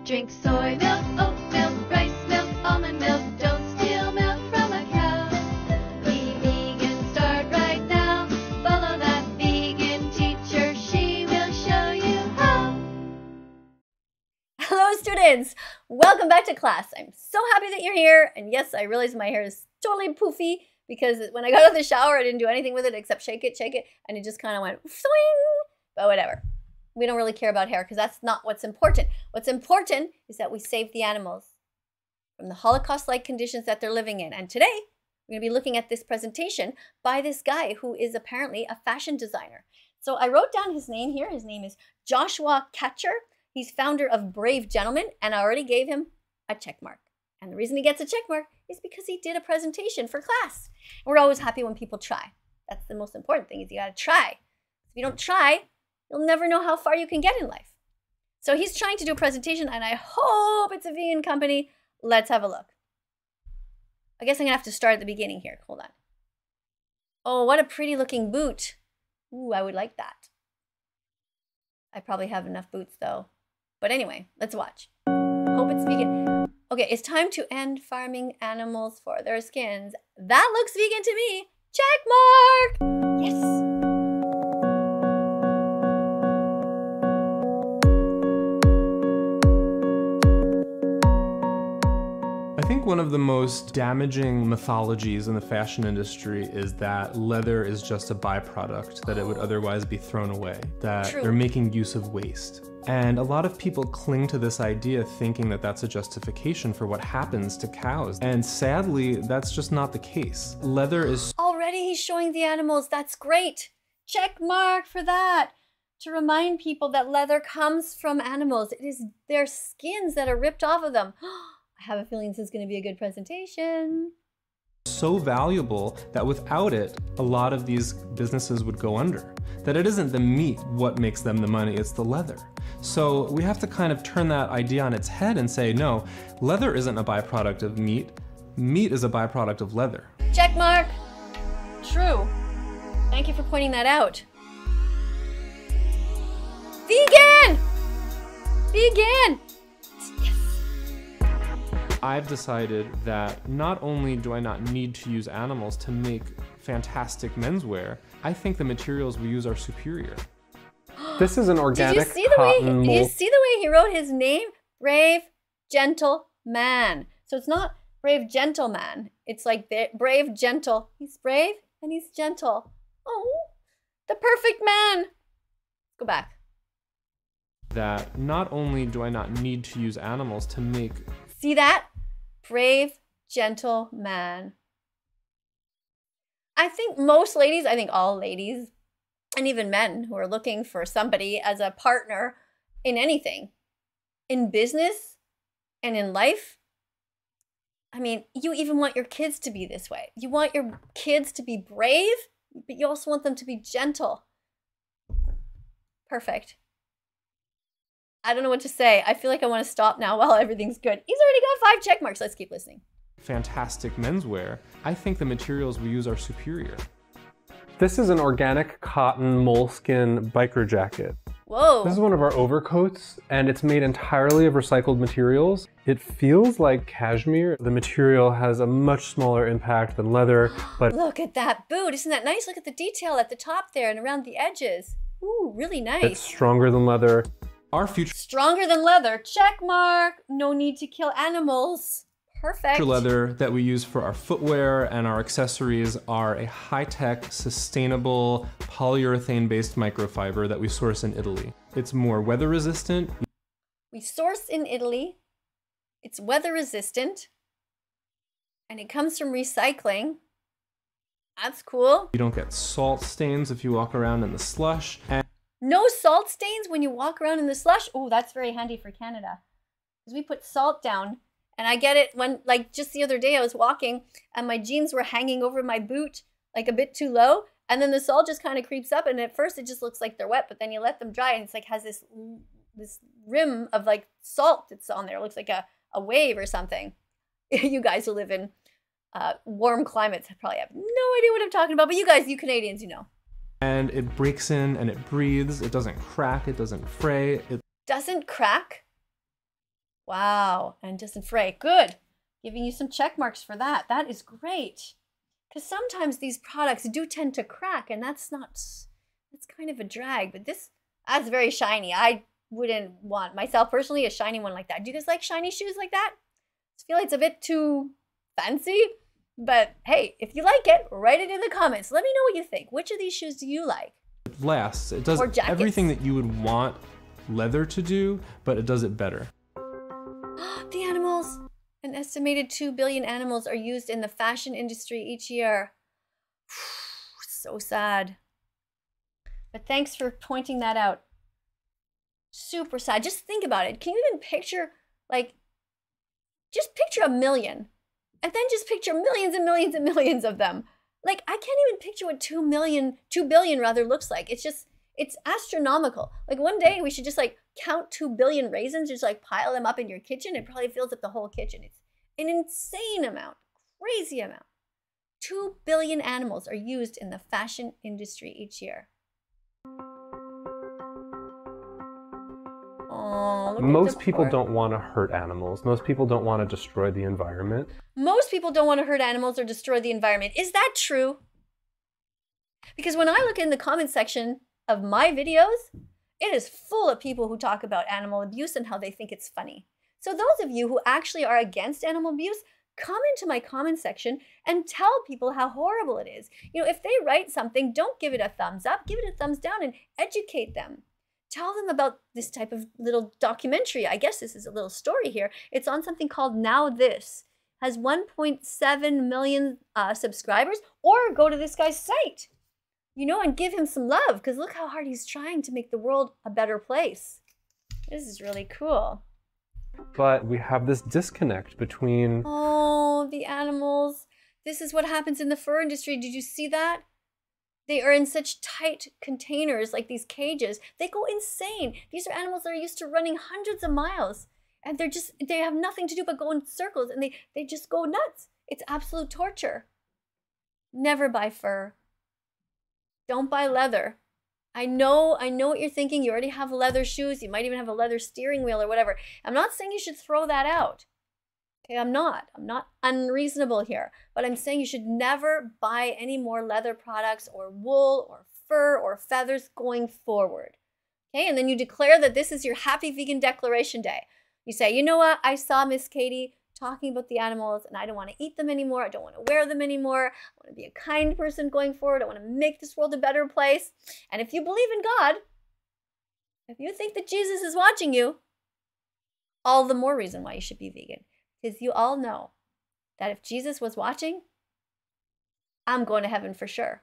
Drink soy milk, oat milk, rice milk, almond milk. Don't steal milk from a cow. Be vegan, start right now. Follow that vegan teacher. She will show you how. Hello students! Welcome back to class. I'm so happy that you're here. And yes, I realize my hair is totally poofy because when I got out of the shower, I didn't do anything with it except shake it, and it just kind of went swing. But whatever. We don't really care about hair because that's not what's important. What's important is that we save the animals from the Holocaust-like conditions that they're living in. And today, we're going to be looking at this presentation by this guy who is apparently a fashion designer. So I wrote down his name here. His name is Joshua Katcher. He's founder of Brave Gentleman, and I already gave him a check mark. And the reason he gets a check mark is because he did a presentation for class. And we're always happy when people try. That's the most important thing, is you got to try. If you don't try, you'll never know how far you can get in life. So he's trying to do a presentation, and I hope it's a vegan company. Let's have a look. I guess I'm going to have to start at the beginning here. Hold on. Oh, what a pretty looking boot. Ooh, I would like that. I probably have enough boots, though. But anyway, let's watch. Hope it's vegan. Okay, it's time to end farming animals for their skins. That looks vegan to me. Check mark! Yes! I think one of the most damaging mythologies in the fashion industry is that leather is just a byproduct, that it would otherwise be thrown away, that True. They're making use of waste. And a lot of people cling to this idea thinking that that's a justification for what happens to cows. And sadly, that's just not the case. Leather is... Already he's showing the animals. That's great. Check mark for that. To remind people that leather comes from animals. It is their skins that are ripped off of them. I have a feeling this is going to be a good presentation. so valuable that without it, a lot of these businesses would go under. That it isn't the meat what makes them the money, it's the leather. So we have to kind of turn that idea on its head and say, no, leather isn't a byproduct of meat. Meat is a byproduct of leather. Check mark. True. Thank you for pointing that out. Vegan! Vegan! Yes. I've decided that not only do I not need to use animals to make fantastic menswear, I think the materials we use are superior. This is an organic Did you see the way he wrote his name? Brave, gentle man. So it's not brave gentleman. It's like brave, gentle. He's brave and he's gentle. Oh, the perfect man. Go back. That not only do I not need to use animals to make... See that? Brave, gentle man. I think most ladies, I think all ladies, and even men who are looking for somebody as a partner in anything, in business and in life, I mean, you even want your kids to be this way. You want your kids to be brave, but you also want them to be gentle. Perfect. I don't know what to say. I feel like I want to stop now while everything's good. He's already got 5 check marks. Let's keep listening. fantastic menswear, I think the materials we use are superior. This is an organic cotton moleskin biker jacket. Whoa. This is one of our overcoats, and it's made entirely of recycled materials. It feels like cashmere. The material has a much smaller impact than leather, but... Look at that boot. Isn't that nice? Look at the detail at the top there and around the edges. Ooh, really nice. It's stronger than leather. Our future Stronger than leather. Check mark. No need to kill animals. Perfect. leather that we use for our footwear and our accessories are a high-tech, sustainable, polyurethane-based microfiber that we source in Italy. It's more weather-resistant. We source in Italy. It's weather-resistant. And it comes from recycling. That's cool. You don't get salt stains if you walk around in the slush. And No salt stains when you walk around in the slush. Oh, that's very handy for Canada. Because we put salt down. And I get it when, like, just the other day I was walking and my jeans were hanging over my boot, like a bit too low. And then the salt just kind of creeps up. And at first it just looks like they're wet, but then you let them dry and it's like has this rim of like salt that's on there. It looks like a wave or something. You guys who live in warm climates probably have no idea what I'm talking about. But you guys, you Canadians, you know. and it breaks in and it breathes. It doesn't crack. It doesn't fray. It Doesn't crack? Wow. And Justin Frey, good. Giving you some check marks for that. That is great. Because sometimes these products do tend to crack, and that's kind of a drag. But that's very shiny. I wouldn't want, myself personally, a shiny one like that. Do you guys like shiny shoes like that? I feel like it's a bit too fancy. But hey, if you like it, write it in the comments. Let me know what you think. Which of these shoes do you like? It lasts. It does everything that you would want leather to do, but it does it better. The animals. An estimated 2 billion animals are used in the fashion industry each year. So sad. But thanks for pointing that out. Super sad. Just think about it. Can you even picture, like, just picture a million, and then just picture millions and millions and millions of them. Like, I can't even picture what 2 billion rather looks like. It's astronomical. Like, one day we should just like count 2 billion raisins, just like pile them up in your kitchen. It probably fills up the whole kitchen. It's an insane amount, crazy amount. 2 billion animals are used in the fashion industry each year. Oh, most people don't want to hurt animals. Most people don't want to destroy the environment. Most people don't want to hurt animals or destroy the environment. Is that true? Because when I look in the comment section of my videos, it is full of people who talk about animal abuse and how they think it's funny. So those of you who actually are against animal abuse, come into my comment section and tell people how horrible it is. You know, if they write something, don't give it a thumbs up, give it a thumbs down and educate them. Tell them about this type of little documentary. I guess this is a little story here. It's on something called Now This. Has 1.7 million subscribers. Or go to this guy's site, you know, and give him some love, because look how hard he's trying to make the world a better place. This is really cool. But we have this disconnect between... Oh, the animals. This is what happens in the fur industry. Did you see that? They are in such tight containers, like these cages. They go insane. These are animals that are used to running hundreds of miles. And they have nothing to do but go in circles, and they just go nuts. It's absolute torture. Never buy fur. Don't buy leather. I know what you're thinking. You already have leather shoes. You might even have a leather steering wheel or whatever. I'm not saying you should throw that out. Okay, I'm not unreasonable here, but I'm saying you should never buy any more leather products or wool or fur or feathers going forward. Okay, and then you declare that this is your happy vegan declaration day. You say, you know what, I saw Miss Katie talking about the animals and I don't want to eat them anymore. I don't want to wear them anymore. I want to be a kind person going forward. I want to make this world a better place. And if you believe in God, if you think that Jesus is watching you, all the more reason why you should be vegan. Because you all know that if Jesus was watching, I'm going to heaven for sure.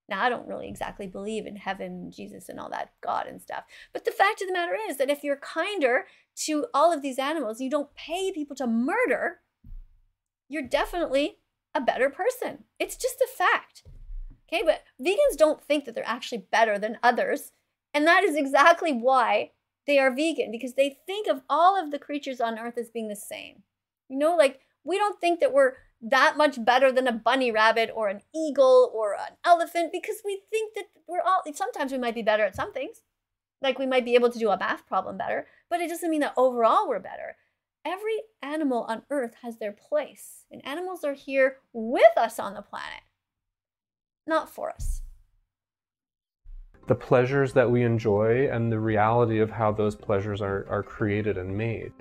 Now, I don't really exactly believe in heaven, Jesus, and all that, God and stuff. But the fact of the matter is that if you're kinder to all of these animals, you don't pay people to murder, you're definitely a better person. It's just a fact. Okay, but vegans don't think that they're actually better than others. And that is exactly why they are vegan, because they think of all of the creatures on earth as being the same. You know, like, we don't think that we're that much better than a bunny rabbit or an eagle or an elephant, because we think that sometimes we might be better at some things. Like, we might be able to do a math problem better, but it doesn't mean that overall we're better. Every animal on earth has their place, and animals are here with us on the planet, not for us. The pleasures that we enjoy and the reality of how those pleasures are created and made.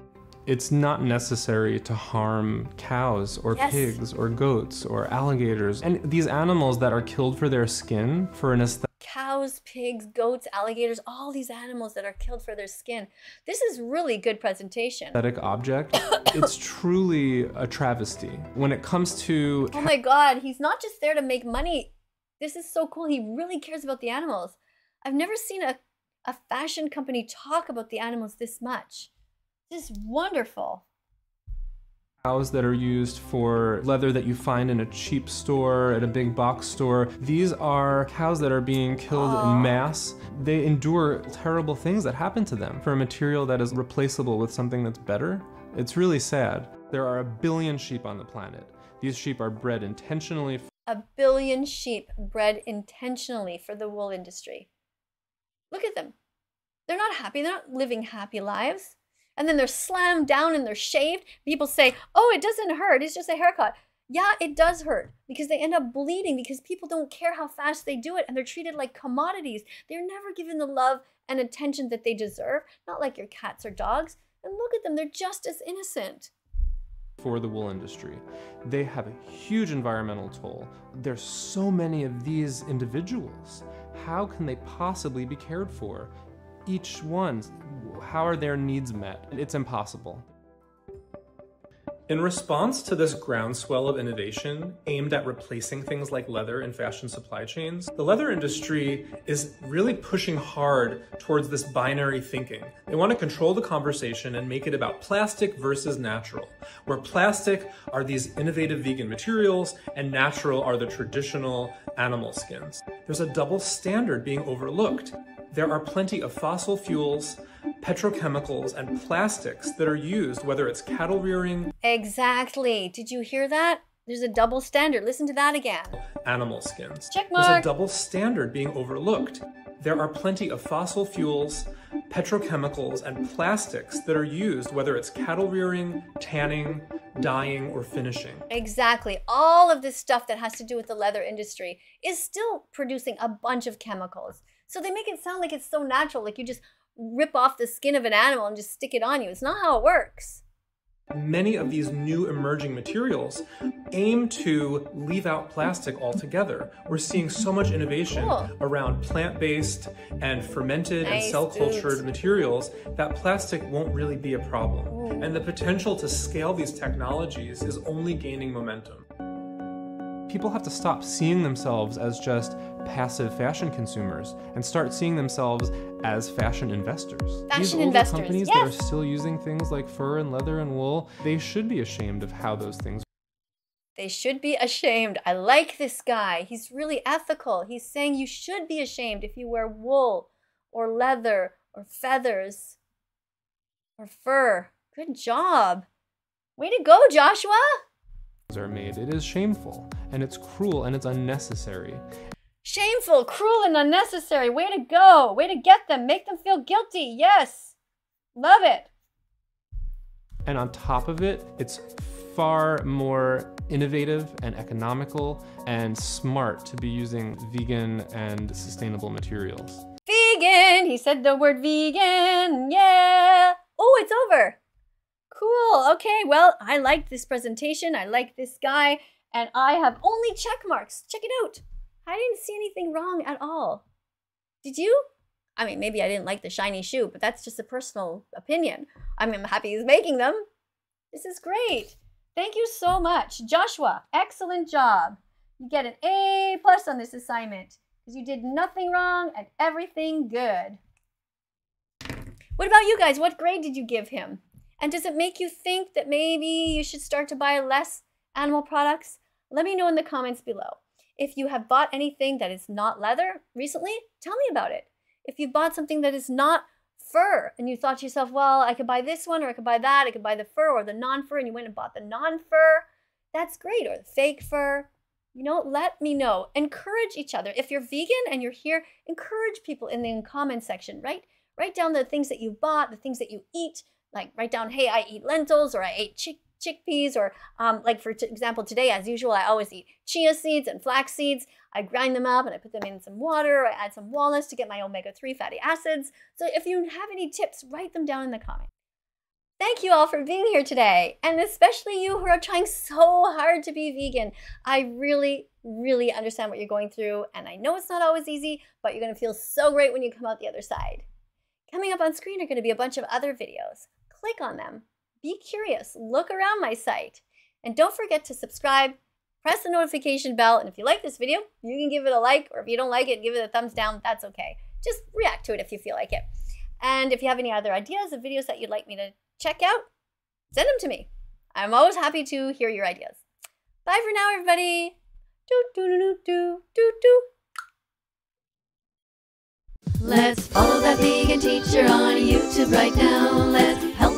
It's not necessary to harm cows or pigs or goats or alligators. And these animals that are killed for their skin, for an aesthetic. Cows, pigs, goats, alligators, all these animals that are killed for their skin. This is really good presentation. Aesthetic object, it's truly a travesty. When it comes to... Oh my God, he's not just there to make money. This is so cool. He really cares about the animals. I've never seen a fashion company talk about the animals this much. This is wonderful. Cows that are used for leather that you find in a cheap store, at a big box store. These are cows that are being killed in mass. They endure terrible things that happen to them for a material that is replaceable with something that's better. It's really sad. There are 1 billion sheep on the planet. These sheep are bred intentionally. 1 billion sheep bred intentionally for the wool industry. Look at them. They're not happy. They're not living happy lives. and then they're slammed down and they're shaved. People say, oh, it doesn't hurt, it's just a haircut. Yeah, it does hurt because they end up bleeding because people don't care how fast they do it and they're treated like commodities. They're never given the love and attention that they deserve, not like your cats or dogs. And look at them, they're just as innocent. For the wool industry, they have a huge environmental toll. There's so many of these individuals. How can they possibly be cared for? Each one, how are their needs met? It's impossible. In response to this groundswell of innovation aimed at replacing things like leather in fashion supply chains, the leather industry is really pushing hard towards this binary thinking. They want to control the conversation and make it about plastic versus natural, where plastic are these innovative vegan materials and natural are the traditional animal skins. There's a double standard being overlooked. There are plenty of fossil fuels, petrochemicals, and plastics that are used, whether it's cattle rearing. Exactly. Did you hear that? There's a double standard. Listen to that again. Animal skins. Check mark. There's a double standard being overlooked. There are plenty of fossil fuels, petrochemicals, and plastics that are used, whether it's cattle rearing, tanning, dyeing, or finishing. Exactly. All of this stuff that has to do with the leather industry is still producing a bunch of chemicals. So they make it sound like it's so natural, like you just rip off the skin of an animal and just stick it on you. It's not how it works. Many of these new emerging materials aim to leave out plastic altogether. We're seeing so much innovation around plant-based and fermented and cell-cultured materials that plastic won't really be a problem. And the potential to scale these technologies is only gaining momentum. People have to stop seeing themselves as just passive fashion consumers and start seeing themselves as fashion investors. These older companies that are still using things like fur and leather and wool, they should be ashamed of how those things work. They should be ashamed. I like this guy. He's really ethical. He's saying you should be ashamed if you wear wool or leather or feathers or fur. Good job. Way to go, Joshua. Are made. It is shameful and it's cruel and it's unnecessary. Shameful, cruel, and unnecessary. Way to go. Way to get them. Make them feel guilty. Yes. Love it. And on top of it, it's far more innovative and economical and smart to be using vegan and sustainable materials. Vegan. He said the word vegan. Yeah. Oh, it's over. Cool. Okay, well, I liked this presentation. I like this guy. And I have only check marks. Check it out. I didn't see anything wrong at all. Did you? I mean, maybe I didn't like the shiny shoe, but that's just a personal opinion. I'm happy he's making them. This is great. Thank you so much. Joshua, excellent job. You get an A+ on this assignment because you did nothing wrong and everything good. What about you guys? What grade did you give him? And does it make you think that maybe you should start to buy less animal products? Let me know in the comments below. If you have bought anything that is not leather recently, tell me about it. If you bought something that is not fur and you thought to yourself, well, I could buy this one or I could buy that, I could buy the fur or the non-fur, and you went and bought the non-fur, that's great, or the fake fur. You know, let me know. Encourage each other. If you're vegan and you're here, encourage people in the comment section, right? Write down the things that you bought, the things that you eat. Like write down, hey, I eat lentils or I ate chickpeas or like for example, today, as usual, I always eat chia seeds and flax seeds. I grind them up and I put them in some water. I add some walnuts to get my omega-3 fatty acids. So if you have any tips, write them down in the comments. Thank you all for being here today. And especially you who are trying so hard to be vegan. I really, really understand what you're going through. And I know it's not always easy, but you're going to feel so great when you come out the other side. Coming up on screen are going to be a bunch of other videos. Click on them. Be curious. Look around my site. And don't forget to subscribe, press the notification bell, and if you like this video, you can give it a like, or if you don't like it, give it a thumbs down. That's okay. Just react to it if you feel like it. And if you have any other ideas of videos that you'd like me to check out, send them to me. I'm always happy to hear your ideas. Bye for now, everybody. Do do do do do do. Let's follow that vegan teacher on YouTube right now. Let's help